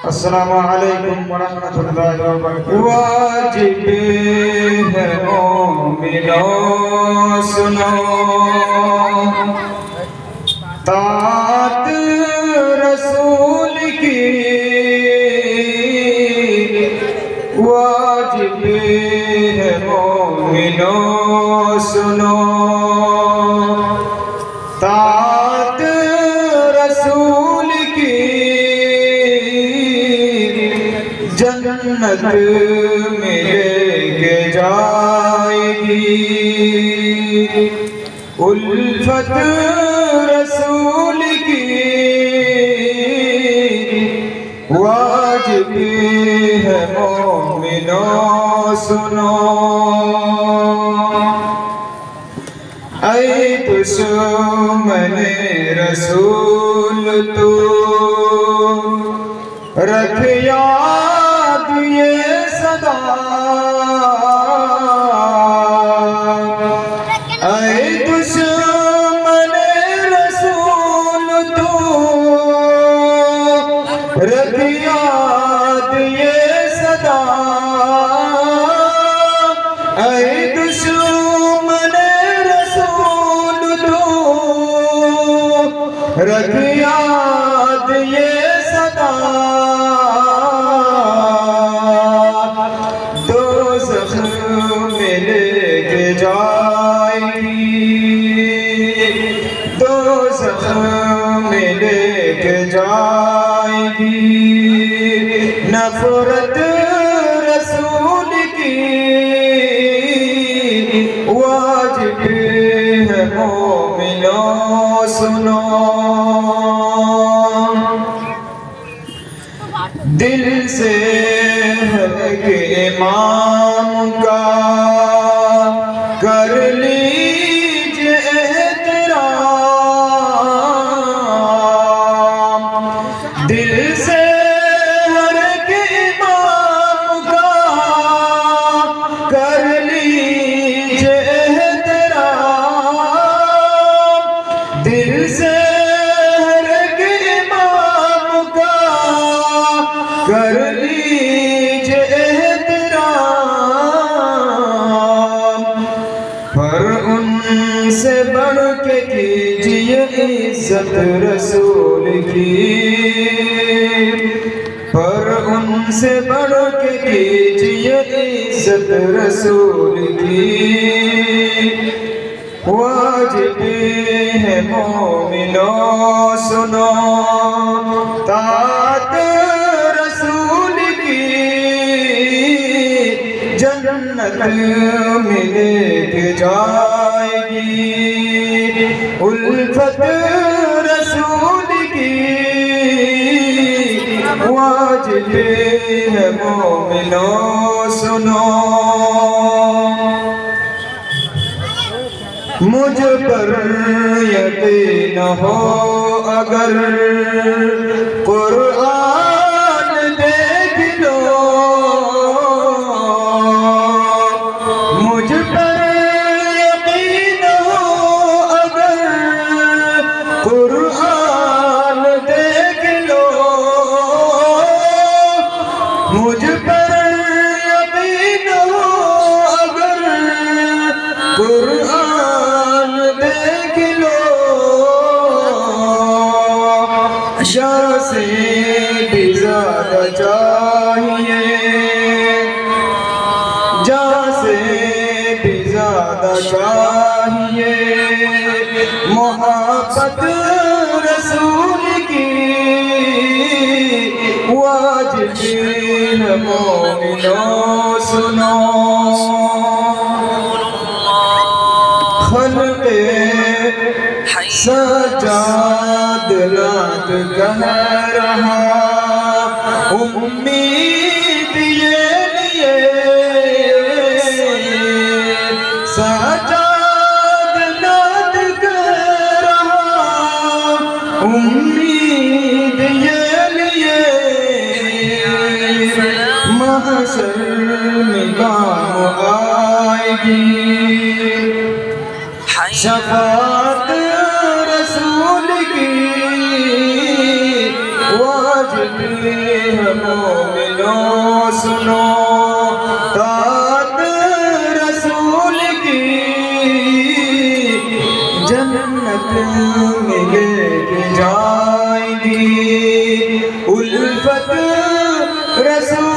अस्सलामु अलैकुम वरहमतुल्लाहि वबरकातुहू। वाजिब है मोमिनों सुनो, तात रसूल की वाजिब है मोमिनों सुनो, तात रसूल की जन्नत में लेके जाएगी। उल्फत रसूल की वाजिब है मोमिनों सुनो। ऐ दुश्मने रसूल तू रख याद ये सदा, ऐ दुश्मने रसूल तू रख याद ये सदा, ऐ दुश्मने रसूल तू रख याद ये सदा। दोज़ख में लेके जाएगी, दोज़ख में लेके जाएगी। नफरत रसूल की वाजिब है मोमिनों सुनो। दिल से है कि इमाम का कर लीजिए एहतराम, दिल से हर के इमाम का कर लीजिए एहतराम, दिल से हर के इमाम का कर लीजिए एहतराम। पर उनसे बढ़ के कीजिए इज्जत रसूल की, पर उनसे बढ़ के कीजिए इज्जत रसूल की। वाजिब है मोमिनों सुनो, तात रसूल की जन्नत में लेके जाएगी। उल्फत रसूल की वाजिब है मोमिनों सुनो। मुझ पर यकीन हो अगर कुरान देख लो, मुझ पर यकीन हो अगर कुरान देख लो, मुझ पर यकीन हो अगर कुरान देख लो। शाह से भी ज्यादा चाहिए, जा से भी ज्यादा चाहिए मोहब्बत रसूल की। वाजिब है मोमिनों सुनो। खल्क़े सजाद नात कह रहा, उम्मीद ये लिए सजाद नात कह रहा, उम्मीद ये लिए महशर में काम आएगी। शफ़ाअत रसूल की वाजिब है मोमिनो सुनो तात रसूल की जन्नत मिलेगी जाएगी उल्फत रसूल